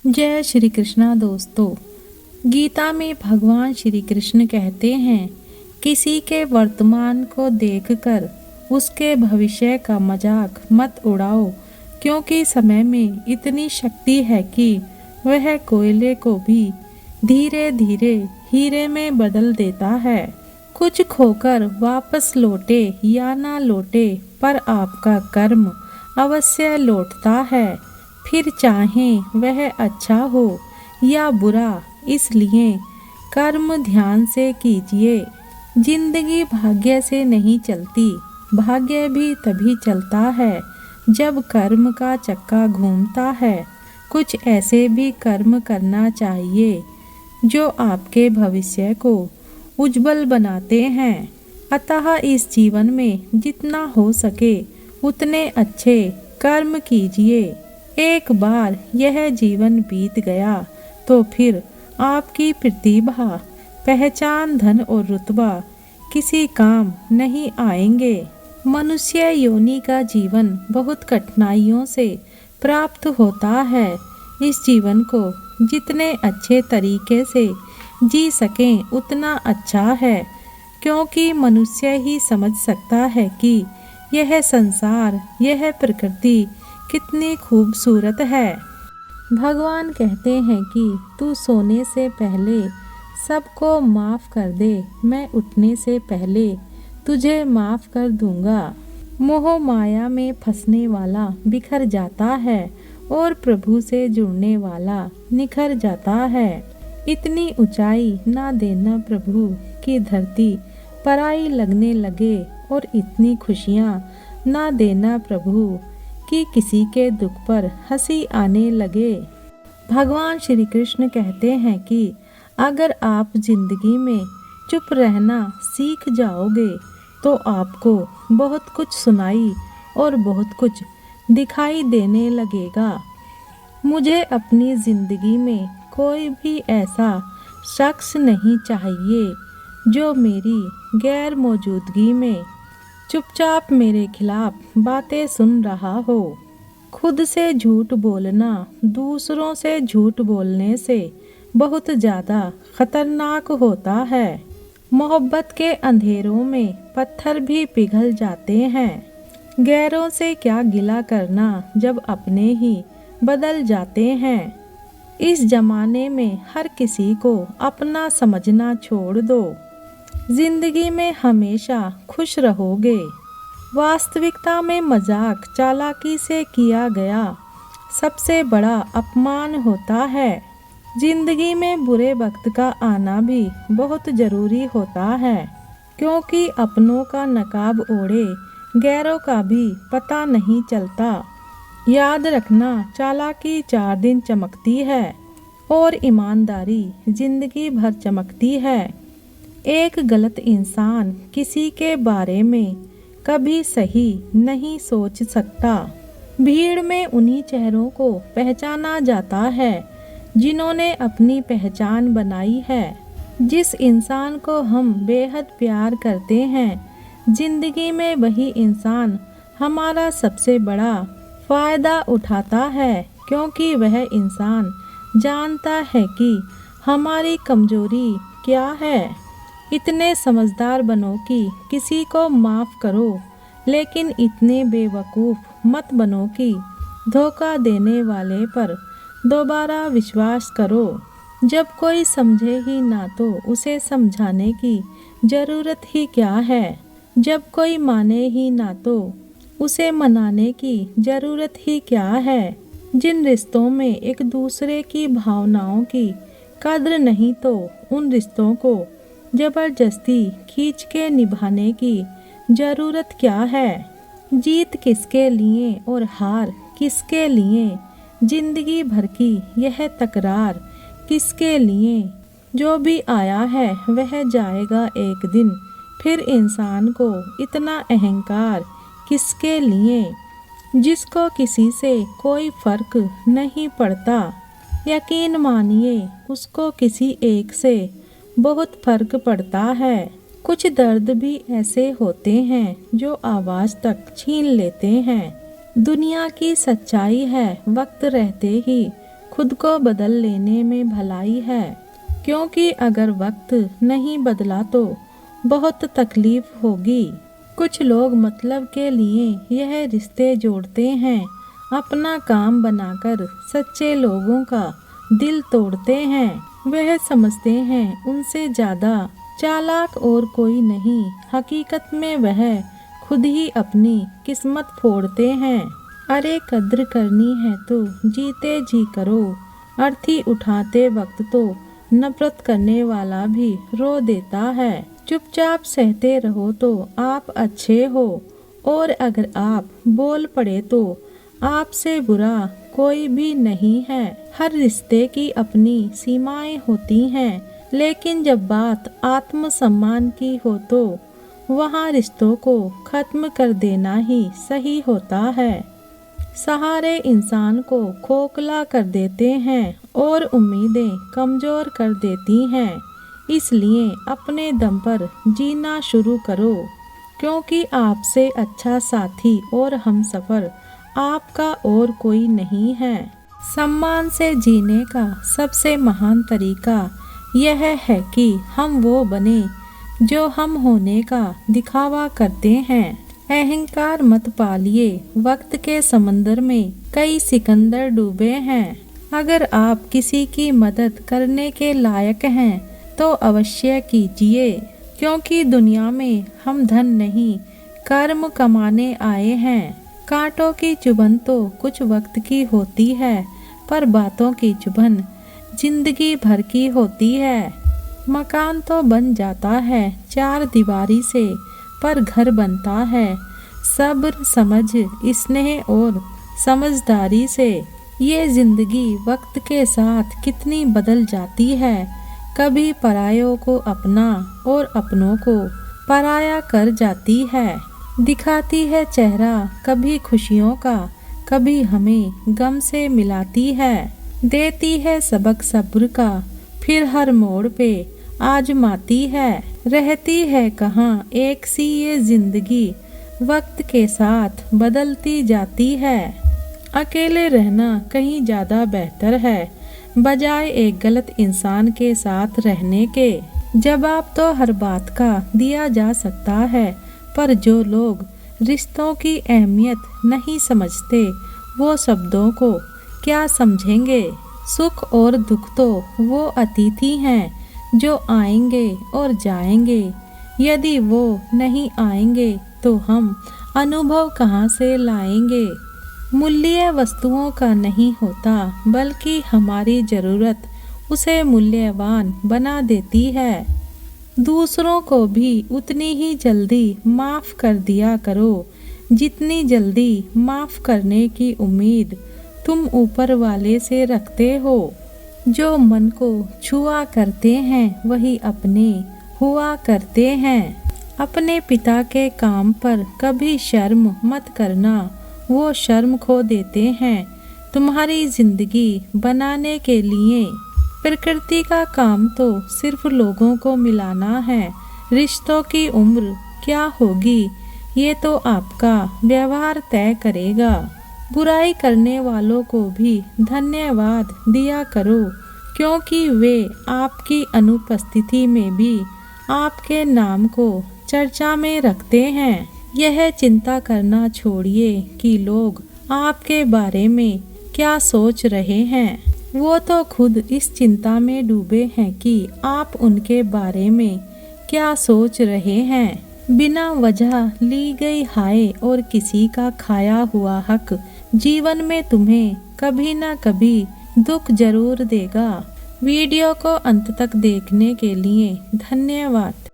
जय श्री कृष्णा दोस्तों। गीता में भगवान श्री कृष्ण कहते हैं, किसी के वर्तमान को देखकर उसके भविष्य का मजाक मत उड़ाओ, क्योंकि समय में इतनी शक्ति है कि वह कोयले को भी धीरे धीरे हीरे में बदल देता है। कुछ खोकर वापस लौटे या ना लौटे, पर आपका कर्म अवश्य लौटता है। फिर चाहे वह अच्छा हो या बुरा, इसलिए कर्म ध्यान से कीजिए। जिंदगी भाग्य से नहीं चलती, भाग्य भी तभी चलता है जब कर्म का चक्का घूमता है। कुछ ऐसे भी कर्म करना चाहिए जो आपके भविष्य को उज्जवल बनाते हैं। अतः इस जीवन में जितना हो सके उतने अच्छे कर्म कीजिए। एक बार यह जीवन बीत गया तो फिर आपकी प्रतिभा, पहचान, धन और रुतबा किसी काम नहीं आएंगे। मनुष्य योनि का जीवन बहुत कठिनाइयों से प्राप्त होता है। इस जीवन को जितने अच्छे तरीके से जी सकें उतना अच्छा है, क्योंकि मनुष्य ही समझ सकता है कि यह संसार, यह प्रकृति कितनी खूबसूरत है। भगवान कहते हैं कि तू सोने से पहले सबको माफ़ कर दे, मैं उठने से पहले तुझे माफ़ कर दूंगा। मोह माया में फंसने वाला बिखर जाता है और प्रभु से जुड़ने वाला निखर जाता है। इतनी ऊंचाई ना देना प्रभु की धरती पराई लगने लगे, और इतनी खुशियाँ ना देना प्रभु कि किसी के दुख पर हंसी आने लगे। भगवान श्री कृष्ण कहते हैं कि अगर आप जिंदगी में चुप रहना सीख जाओगे तो आपको बहुत कुछ सुनाई और बहुत कुछ दिखाई देने लगेगा। मुझे अपनी जिंदगी में कोई भी ऐसा शख्स नहीं चाहिए जो मेरी गैर मौजूदगी में चुपचाप मेरे खिलाफ बातें सुन रहा हो। खुद से झूठ बोलना दूसरों से झूठ बोलने से बहुत ज़्यादा खतरनाक होता है। मोहब्बत के अंधेरों में पत्थर भी पिघल जाते हैं। गैरों से क्या गिला करना जब अपने ही बदल जाते हैं। इस जमाने में हर किसी को अपना समझना छोड़ दो। जिंदगी में हमेशा खुश रहोगे। वास्तविकता में मजाक चालाकी से किया गया सबसे बड़ा अपमान होता है। जिंदगी में बुरे वक्त का आना भी बहुत ज़रूरी होता है, क्योंकि अपनों का नकाब ओढ़े गैरों का भी पता नहीं चलता। याद रखना, चालाकी 4 दिन चमकती है और ईमानदारी जिंदगी भर चमकती है। एक गलत इंसान किसी के बारे में कभी सही नहीं सोच सकता। भीड़ में उन्हीं चेहरों को पहचाना जाता है जिन्होंने अपनी पहचान बनाई है। जिस इंसान को हम बेहद प्यार करते हैं, जिंदगी में वही इंसान हमारा सबसे बड़ा फ़ायदा उठाता है, क्योंकि वह इंसान जानता है कि हमारी कमजोरी क्या है। इतने समझदार बनो कि किसी को माफ़ करो, लेकिन इतने बेवकूफ़ मत बनो कि धोखा देने वाले पर दोबारा विश्वास करो। जब कोई समझे ही ना तो उसे समझाने की ज़रूरत ही क्या है। जब कोई माने ही ना तो उसे मनाने की ज़रूरत ही क्या है। जिन रिश्तों में एक दूसरे की भावनाओं की कद्र नहीं, तो उन रिश्तों को जबरदस्ती खींच के निभाने की ज़रूरत क्या है। जीत किसके लिए और हार किसके लिए, जिंदगी भर की यह तकरार किसके लिए। जो भी आया है वह जाएगा एक दिन, फिर इंसान को इतना अहंकार किसके लिए। जिसको किसी से कोई फर्क नहीं पड़ता, यकीन मानिए उसको किसी एक से बहुत फर्क पड़ता है। कुछ दर्द भी ऐसे होते हैं जो आवाज़ तक छीन लेते हैं। दुनिया की सच्चाई है, वक्त रहते ही खुद को बदल लेने में भलाई है, क्योंकि अगर वक्त नहीं बदला तो बहुत तकलीफ होगी। कुछ लोग मतलब के लिए यह रिश्ते जोड़ते हैं, अपना काम बनाकर सच्चे लोगों का दिल तोड़ते हैं। वह समझते हैं उनसे ज़्यादा चालाक और कोई नहीं, हकीकत में वह खुद ही अपनी किस्मत फोड़ते हैं। अरे कद्र करनी है तो जीते जी करो, अर्थी उठाते वक्त तो नफरत करने वाला भी रो देता है। चुपचाप सहते रहो तो आप अच्छे हो, और अगर आप बोल पड़े तो आपसे बुरा कोई भी नहीं है। हर रिश्ते की अपनी सीमाएं होती हैं, लेकिन जब बात आत्मसम्मान की हो तो वहाँ रिश्तों को खत्म कर देना ही सही होता है। सहारे इंसान को खोखला कर देते हैं और उम्मीदें कमज़ोर कर देती हैं। इसलिए अपने दम पर जीना शुरू करो, क्योंकि आपसे अच्छा साथी और हमसफ़र आपका और कोई नहीं है। सम्मान से जीने का सबसे महान तरीका यह है कि हम वो बने जो हम होने का दिखावा करते हैं। अहंकार मत पालिए, वक्त के समंदर में कई सिकंदर डूबे हैं। अगर आप किसी की मदद करने के लायक हैं तो अवश्य कीजिए, क्योंकि दुनिया में हम धन नहीं कर्म कमाने आए हैं। कांटों की चुभन तो कुछ वक्त की होती है, पर बातों की चुभन जिंदगी भर की होती है। मकान तो बन जाता है चार दीवारी से, पर घर बनता है सब्र समझ स्नेह और समझदारी से। ये जिंदगी वक्त के साथ कितनी बदल जाती है, कभी परायों को अपना और अपनों को पराया कर जाती है। दिखाती है चेहरा कभी खुशियों का, कभी हमें गम से मिलाती है। देती है सबक सब्र का, फिर हर मोड़ पे आजमाती है। रहती है कहाँ एक सी ये जिंदगी, वक्त के साथ बदलती जाती है। अकेले रहना कहीं ज़्यादा बेहतर है, बजाय एक गलत इंसान के साथ रहने के। जवाब तो हर बात का दिया जा सकता है, पर जो लोग रिश्तों की अहमियत नहीं समझते वो शब्दों को क्या समझेंगे। सुख और दुख तो वो अतिथि हैं जो आएंगे और जाएंगे। यदि वो नहीं आएंगे तो हम अनुभव कहाँ से लाएंगे। मूल्य वस्तुओं का नहीं होता, बल्कि हमारी ज़रूरत उसे मूल्यवान बना देती है। दूसरों को भी उतनी ही जल्दी माफ़ कर दिया करो जितनी जल्दी माफ़ करने की उम्मीद तुम ऊपर वाले से रखते हो। जो मन को छुआ करते हैं वही अपने हुआ करते हैं। अपने पिता के काम पर कभी शर्म मत करना, वो शर्म खो देते हैं तुम्हारी ज़िंदगी बनाने के लिए। प्रकृति का काम तो सिर्फ लोगों को मिलाना है, रिश्तों की उम्र क्या होगी ये तो आपका व्यवहार तय करेगा। बुराई करने वालों को भी धन्यवाद दिया करो, क्योंकि वे आपकी अनुपस्थिति में भी आपके नाम को चर्चा में रखते हैं। यह चिंता करना छोड़िए कि लोग आपके बारे में क्या सोच रहे हैं। वो तो खुद इस चिंता में डूबे हैं कि आप उनके बारे में क्या सोच रहे हैं। बिना वजह ली गई हाय और किसी का खाया हुआ हक जीवन में तुम्हें कभी ना कभी दुख जरूर देगा। वीडियो को अंत तक देखने के लिए धन्यवाद।